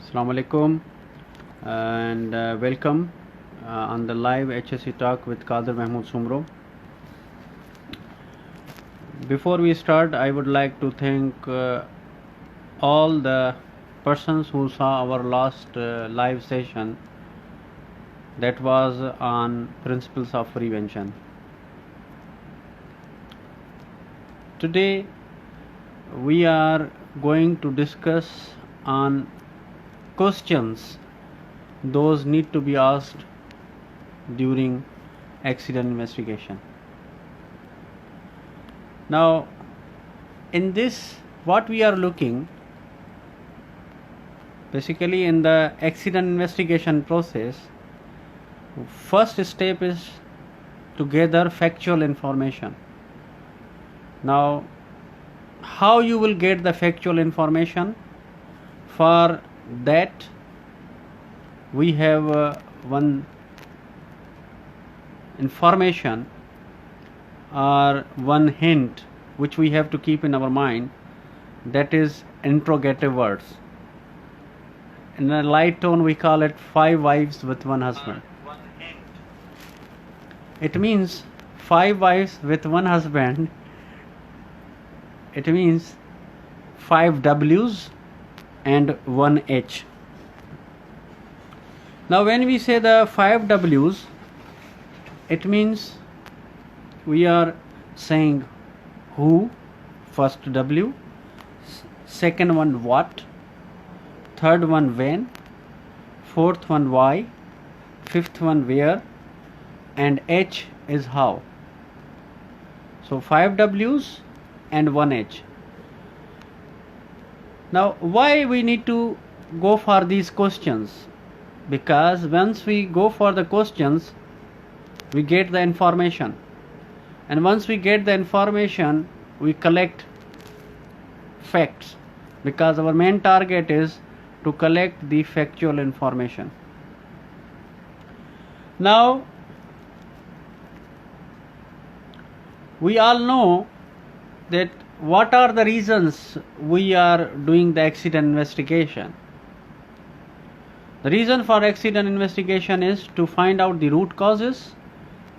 Assalamu alaikum and welcome on the live HSC talk with Qadir Mahmood Soomro. Before we start, I would like to thank all the persons who saw our last live session that was on principles of prevention. Today we are going to discuss on questions those need to be asked during accident investigation. Now in this, what we are looking basically in the accident investigation process, first step is to gather factual information. Now how you will get the factual information? For that we have one information or one hint which we have to keep in our mind, that is interrogative words. In a light tone we call it 5 wives with one husband. It means 5 wives with one husband. It means 5 W's and 1 H. Now when we say the 5 W's, it means we are saying who, first W, second one what, third one when, fourth one why, fifth one where, and H is how. So 5 W's and 1 H. Now why we need to go for these questions? Because once we go for the questions, we get the information, and once we get the information, we collect facts, because our main target is to collect the factual information. Now we all know that what are the reasons we are doing the accident investigation. The reason for accident investigation is to find out the root causes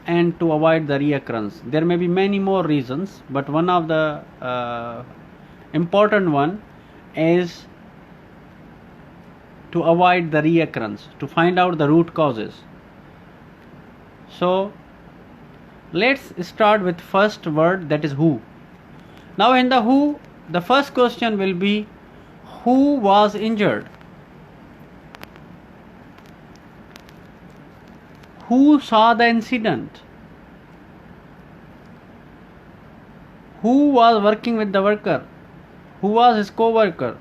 and to avoid the reoccurrence. There may be many more reasons, but one of the important one is to avoid the reoccurrence, to find out the root causes. So let's start with first word, that is who. Now in the who, the first question will be who was injured? Who saw the incident? Who was working with the worker? Who was his co-worker?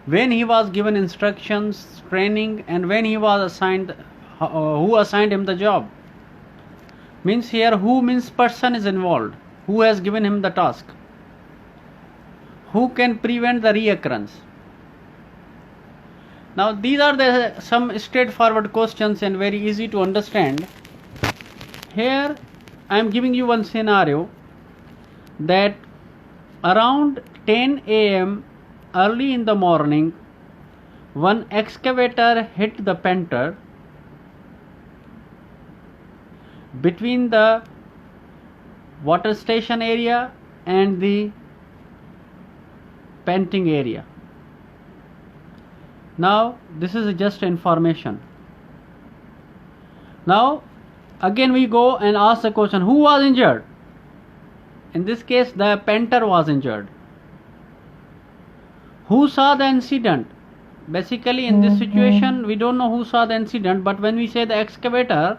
When he was given instructions, training, and when he was assigned, who assigned him the job? Means here who means person is involved. Who has given him the task? Who can prevent the reoccurrence? Now these are some straightforward questions and very easy to understand. Here I am giving you one scenario that around 10 a.m. early in the morning, one excavator hit the painter between the water station area and the painting area. Now this is just information. Now again we go and ask the question, who was injured? In this case the painter was injured. Who saw the incident? Basically in this situation we don't know who saw the incident, but when we say the excavator,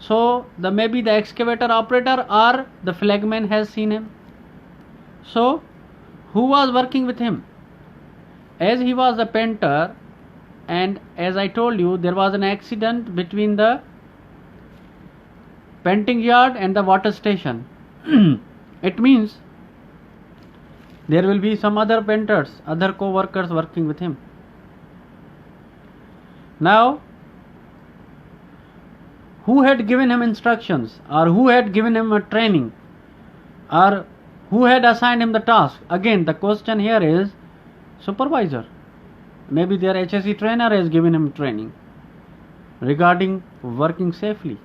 so maybe the excavator operator or the flagman has seen him. So who was working with him? As he was a painter, and as I told you, there was an accident between the painting yard and the water station. It means there will be some other painters, other co-workers working with him. Now who had given him instructions, or who had given him a training, or who had assigned him the task? Again the question here is supervisor. maybe their HSE trainer has given him training regarding working safely.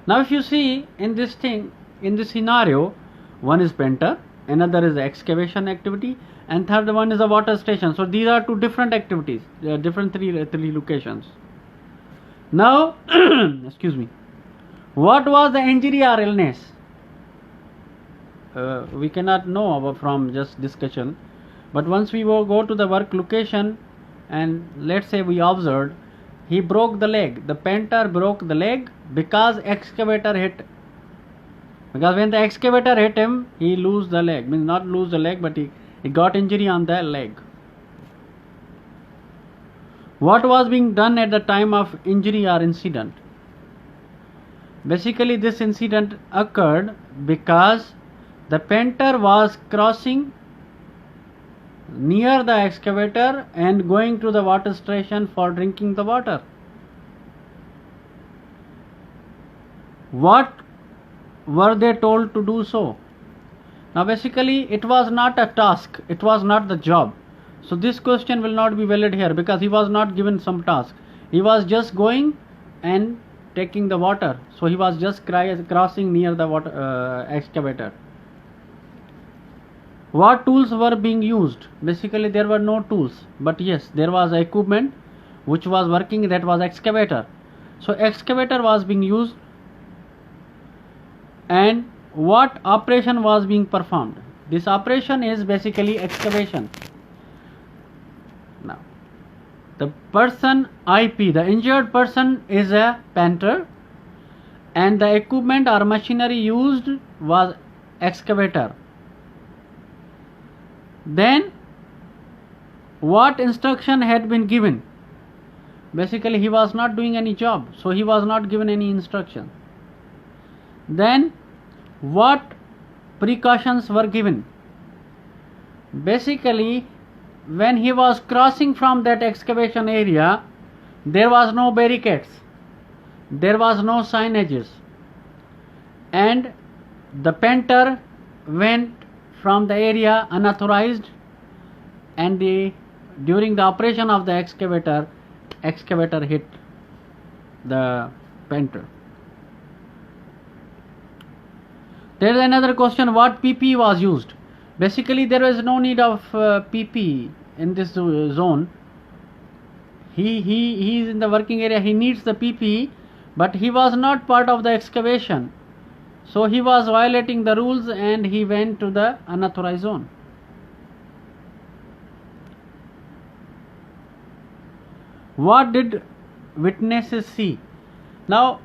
Now if you see in this thing, in this scenario, one is painter, another is excavation activity, and third one is a water station. So these are two different activities, different three locations. Now excuse me, what was the injury or illness? We cannot know from just discussion, but once we go to the work location, and let's say we observed he broke the leg, the painter broke the leg because excavator hit. Because when the excavator hit him, he lose the leg, means not lose the leg, but he got injury on the leg. What was being done at the time of injury or incident? Basically this incident occurred because the painter was crossing near the excavator and going to the water station for drinking the water. What were they told to do so? Now basically it was not a task, it was not the job. So this question will not be valid here because he was not given some task. He was just going and taking the water. So he was just crossing near the water excavator. What tools were being used? Basically there were no tools, but yes, there was equipment which was working, that was excavator. So excavator was being used. And what operation was being performed? This operation is basically excavation. Now the person IP, the injured person, is a painter, and the equipment or machinery used was excavator. Then what instruction had been given? Basically he was not doing any job, so he was not given any instruction. Then what precautions were given? Basically when he was crossing from that excavation area, there was no barricades, there was no signages, and the painter went from the area unauthorized, and during the operation of the excavator hit the painter. There is another question, what PP was used? Basically there was no need of PP in this zone. He is in the working area, he needs the PP, but he was not part of the excavation. So he was violating the rules and he went to the unauthorized zone. What did witnesses see? Now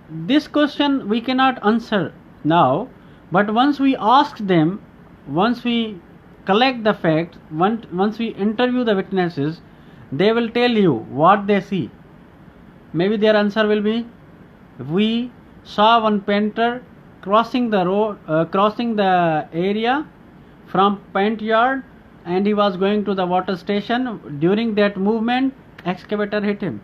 this question we cannot answer now, but once we ask them, once we collect the facts, once we interview the witnesses, they will tell you what they see. Maybe their answer will be, we saw one painter crossing the road, crossing the area from paint yard, and he was going to the water station. During that movement, excavator hit him.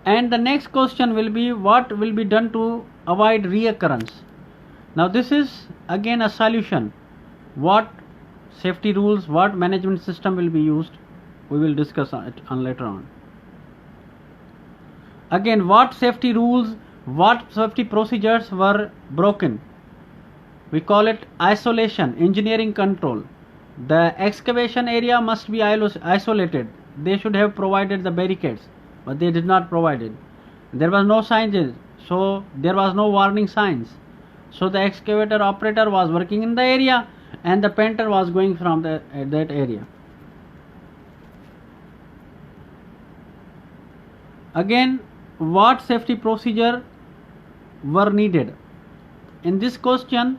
And the next question will be, what will be done to avoid reoccurrence? Now this is again a solution. What safety rules, what management system will be used, we will discuss it later on. Again, what safety rules, what safety procedures were broken? We call it isolation, engineering control. The excavation area must be isolated. They should have provided the barricades, but they did not provide it. There was no signage, so there was no warning signs. So the excavator operator was working in the area and the painter was going from that area. Again, what safety procedure were needed? In this question,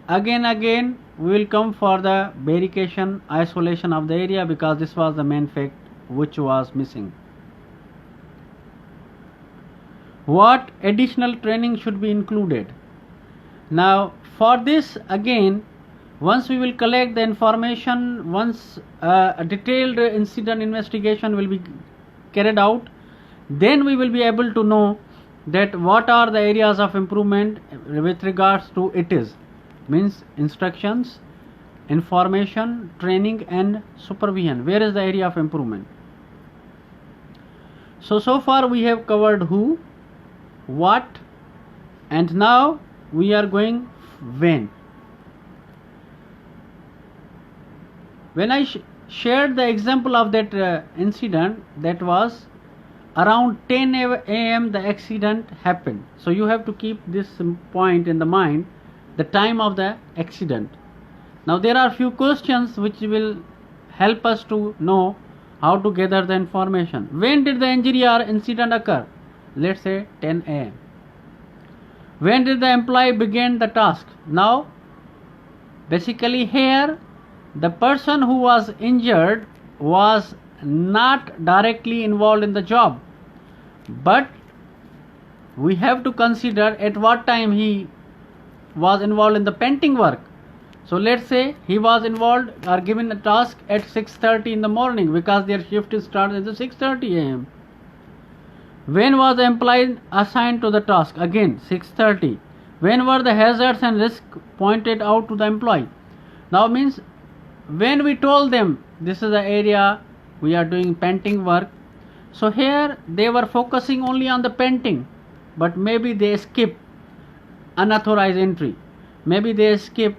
again we will come for the barricade, isolation of the area, because this was the main fact which was missing. What additional training should be included? Now for this, again, once we will collect the information, once a detailed incident investigation will be carried out, then we will be able to know that what are the areas of improvement with regards to it is, means instructions, information, training and supervision. Where is the area of improvement? So far we have covered who, what, and now we are going when. When I shared the example of that incident, that was around 10 a.m. the accident happened. So you have to keep this point in the mind, the time of the accident. Now there are few questions which will help us to know how to gather the information. When did the injury or incident occur? Let's say 10 a.m. When did the employee begin the task? Now basically here the person who was injured was not directly involved in the job, but we have to consider at what time he was involved in the painting work. So let's say he was involved or given a task at 6:30 in the morning, because their shift starts at 6:30 a.m. When was the employee assigned to the task? Again 6:30. When were the hazards and risks pointed out to the employee? Now means when we told them this is the area we are doing painting work, so here they were focusing only on the painting, but maybe they skip unauthorized entry, maybe they skip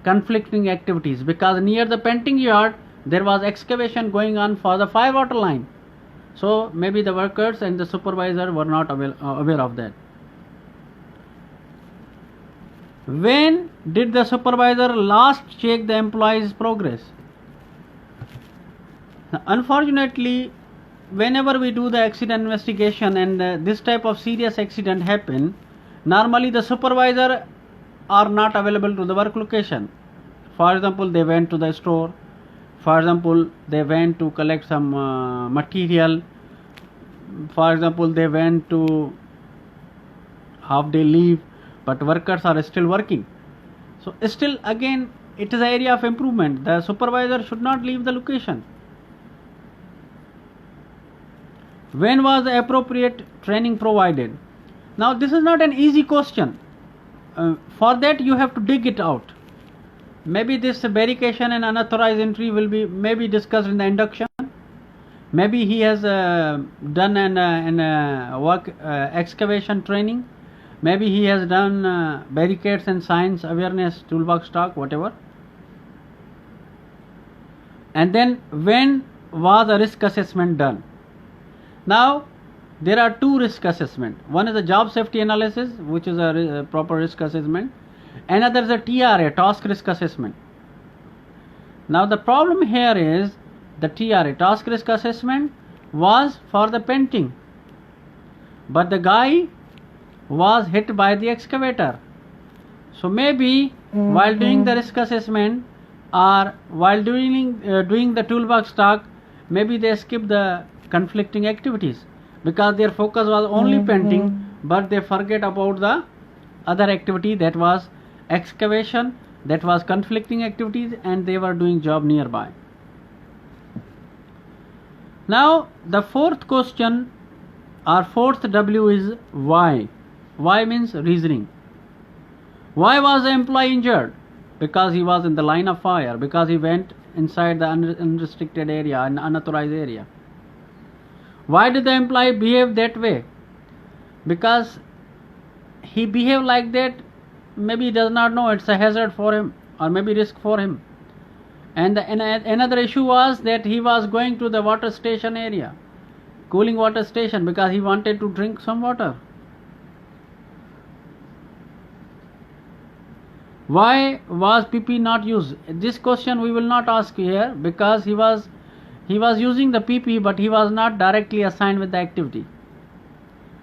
conflicting activities, because near the painting yard there was excavation going on for the fire water line. So maybe the workers and the supervisor were not aware of that. When did the supervisor last check the employee's progress? Now, unfortunately, whenever we do the accident investigation and this type of serious accident happen, normally the supervisor are not available to the work location. For example, they went to the store. For example, they went to collect some material. For example, they went to half-day leave, but workers are still working. So still again it is an area of improvement. The supervisor should not leave the location. When was the appropriate training provided? Now this is not an easy question. For that you have to dig it out. Maybe this barrication and unauthorized entry will be maybe discussed in the induction. Maybe he has done an work excavation training. Maybe he has done barricades and signs awareness toolbox talk, whatever. And then when was a risk assessment done? Now there are two risk assessment. One is a job safety analysis, which is a proper risk assessment. Another is a TRA, task risk assessment. Now the problem here is the TRA, task risk assessment, was for the painting, but the guy was hit by the excavator. So maybe while doing the risk assessment or while doing the toolbox talk, maybe they skip the conflicting activities, because their focus was only painting, but they forget about the other activity, that was excavation, that was conflicting activities, and they were doing job nearby. Now the fourth question or fourth W is why. Why means reasoning. Why was the employee injured? Because he was in the line of fire, because he went inside the unrestricted area and unauthorized area. Why did the employee behave that way? Because he behaved like that, maybe he does not know it's a hazard for him or maybe risk for him. And another issue was that he was going to the water station area, cooling water station, because he wanted to drink some water. Why was PP not used? This question we will not ask here, because he was using the PP, but he was not directly assigned with the activity.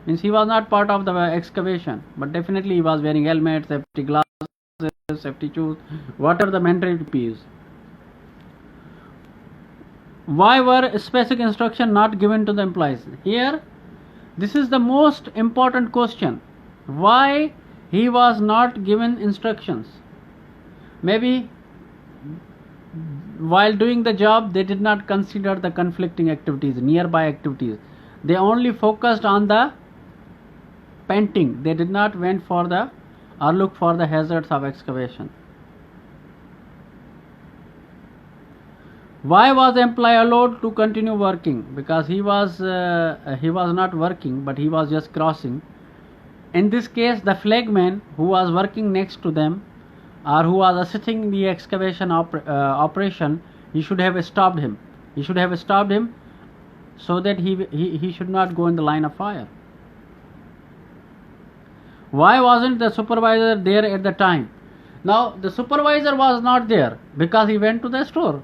Means he was not part of the excavation, but definitely he was wearing helmet, safety glasses, safety shoes, whatever the mandatory PP is. Why were specific instructions not given to the employees? Here, this is the most important question. Why he was not given instructions? Maybe while doing the job they did not consider the conflicting activities, nearby activities. They only focused on the painting. They did not went for the or look for the hazards of excavation. Why was the employee allowed to continue working? Because he was not working, but he was just crossing. In this case, the flagman who was working next to them, or who was assisting the excavation operation, he should have stopped him. He should have stopped him so that he should not go in the line of fire. Why wasn't the supervisor there at the time? Now, the supervisor was not there because he went to the store.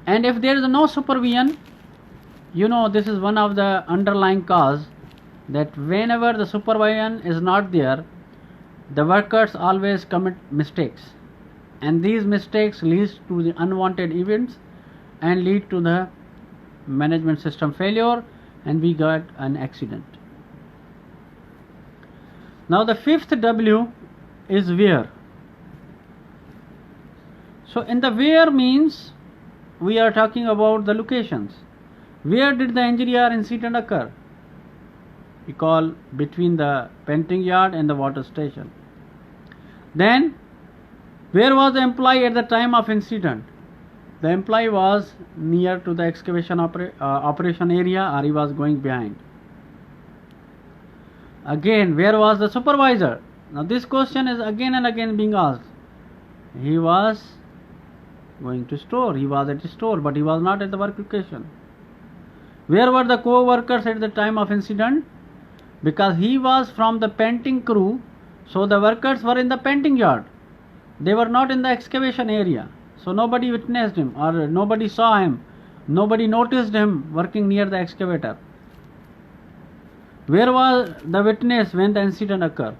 And if there is no supervision, this is one of the underlying cause, that whenever the supervision is not there, the workers always commit mistakes, and these mistakes lead to the unwanted events and lead to the management system failure, and we got an accident. Now the fifth W is where. So in the where means we are talking about the locations. Where did the injury or incident occur? We call between the painting yard and the water station. Then, where was the employee at the time of incident? The employee was near to the excavation operation area, or he was going behind. Again, where was the supervisor? Now this question is again and again being asked. He was going to store. He was at the store, but he was not at the work location. Where were the co-workers at the time of incident? Because he was from the painting crew, so the workers were in the painting yard. They were not in the excavation area. So nobody witnessed him, or nobody saw him. Nobody noticed him working near the excavator. Where was the witness when the incident occurred?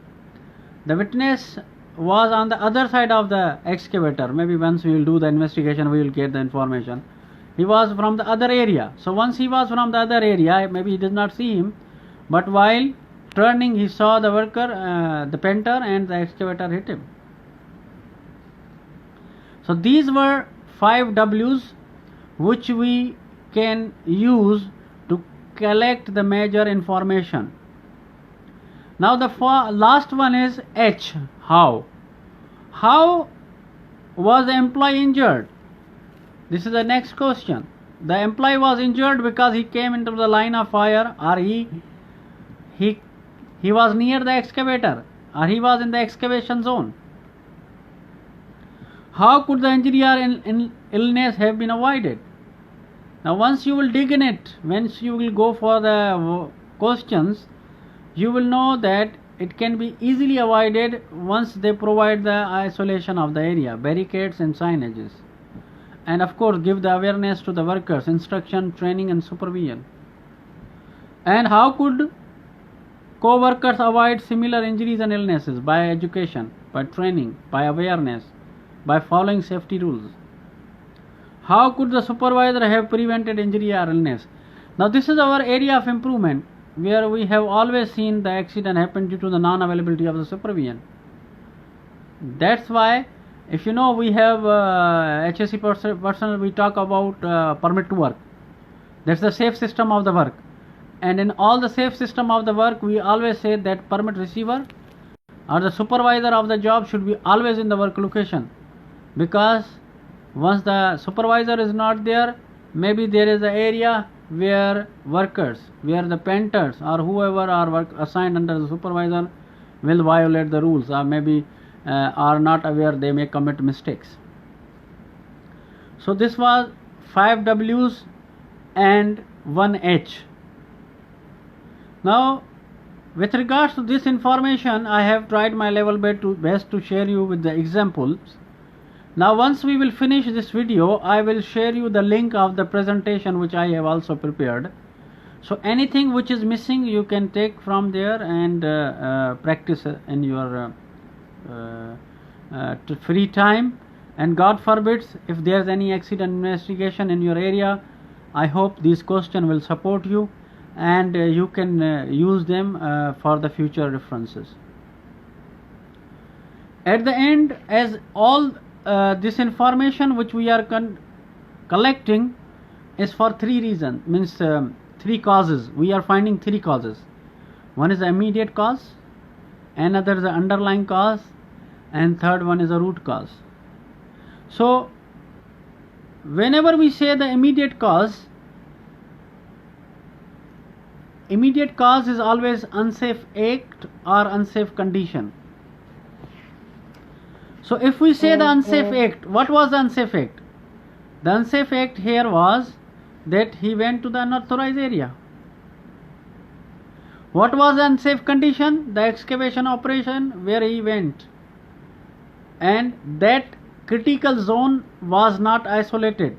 The witness was on the other side of the excavator. Maybe once we will do the investigation, we will get the information. He was from the other area. So once he was from the other area, maybe he did not see him, but while turning he saw the worker, the painter, and the excavator hit him. So these were 5 W's which we can use to collect the major information. Now the last one is H. How? How was the employee injured? This is the next question. The employee was injured because he came into the line of fire, or he was near the excavator, or he was in the excavation zone. How could the injury or illness have been avoided? Now once you will dig in it, once you will go for the questions, you will know that it can be easily avoided once they provide the isolation of the area, barricades and signages, and of course give the awareness to the workers, instruction, training and supervision. And how could co-workers avoid similar injuries and illnesses? By education, by training, by awareness, by following safety rules. How could the supervisor have prevented injury or illness? Now this is our area of improvement, where we have always seen the accident happen due to the non-availability of the supervision. That's why, if you know, we have HSC personnel, we talk about permit to work. That's the safe system of the work. And in all the safe system of the work, we always say that permit receiver or the supervisor of the job should be always in the work location, because once the supervisor is not there, maybe there is an area where workers, where the painters or whoever are assigned under the supervisor will violate the rules, or maybe are not aware, they may commit mistakes. So this was 5 W's and 1 H. Now with regards to this information, I have tried my level best to share you with the examples. Now once we will finish this video, I will share you the link of the presentation which I have also prepared. So anything which is missing, you can take from there and practice in your free time. And God forbids, if there is any accident investigation in your area, I hope these questions will support you, and you can use them for the future references. At the end, as all this information which we are collecting is for 3 reasons, means 3 causes. We are finding 3 causes. One is the immediate cause, another is the underlying cause, and third one is a root cause. So whenever we say the immediate cause is always unsafe act or unsafe condition. So if we say the unsafe act, what was the unsafe act? The unsafe act here was that he went to the unauthorized area. What was the unsafe condition? The excavation operation where he went, and that critical zone was not isolated.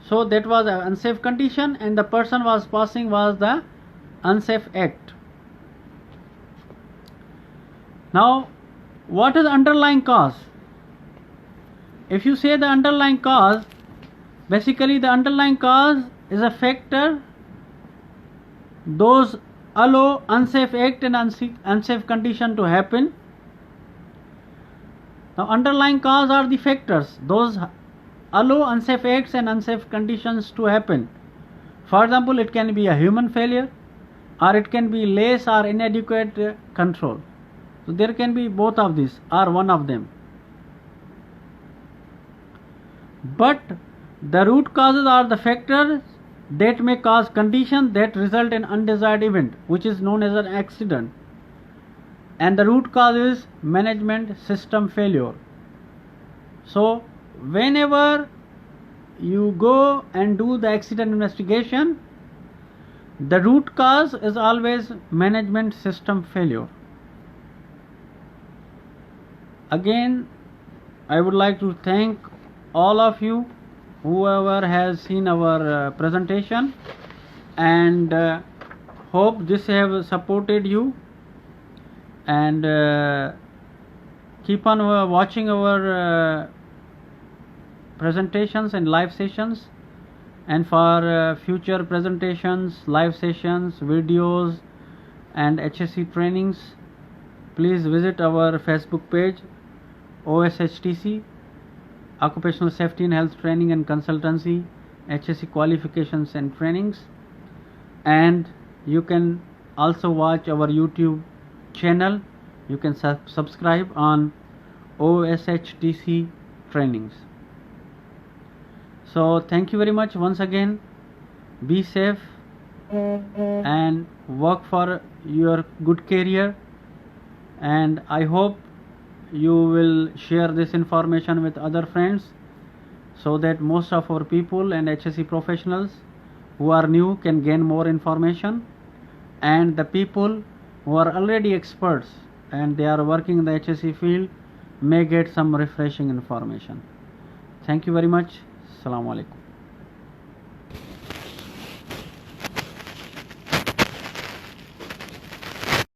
So that was an unsafe condition, and the person was passing was the unsafe act. Now, what is the underlying cause? If you say the underlying cause, basically the underlying cause is a factor those allow unsafe act and unsafe condition to happen. Now, underlying cause are the factors those allow unsafe acts and unsafe conditions to happen. For example, it can be a human failure, or it can be less or inadequate control. So there can be both of these or one of them. But the root causes are the factors that may cause conditions that result in undesired event, which is known as an accident. And the root cause is management system failure. So whenever you go and do the accident investigation, the root cause is always management system failure. Again, I would like to thank all of you, whoever has seen our presentation, and hope this have supported you, and keep on watching our presentations and live sessions, and for future presentations, live sessions, videos and HSC trainings, please visit our Facebook page, OSHTC, Occupational Safety and Health Training and Consultancy, HSC Qualifications and Trainings. And you can also watch our YouTube channel. You can subscribe on OSHTC Trainings. So thank you very much once again. Be safe and work for your good career, and I hope you will share this information with other friends, so that most of our people and HSC professionals who are new can gain more information, and the people who are already experts and they are working in the HSC field may get some refreshing information. Thank you very much. Assalamu alaikum.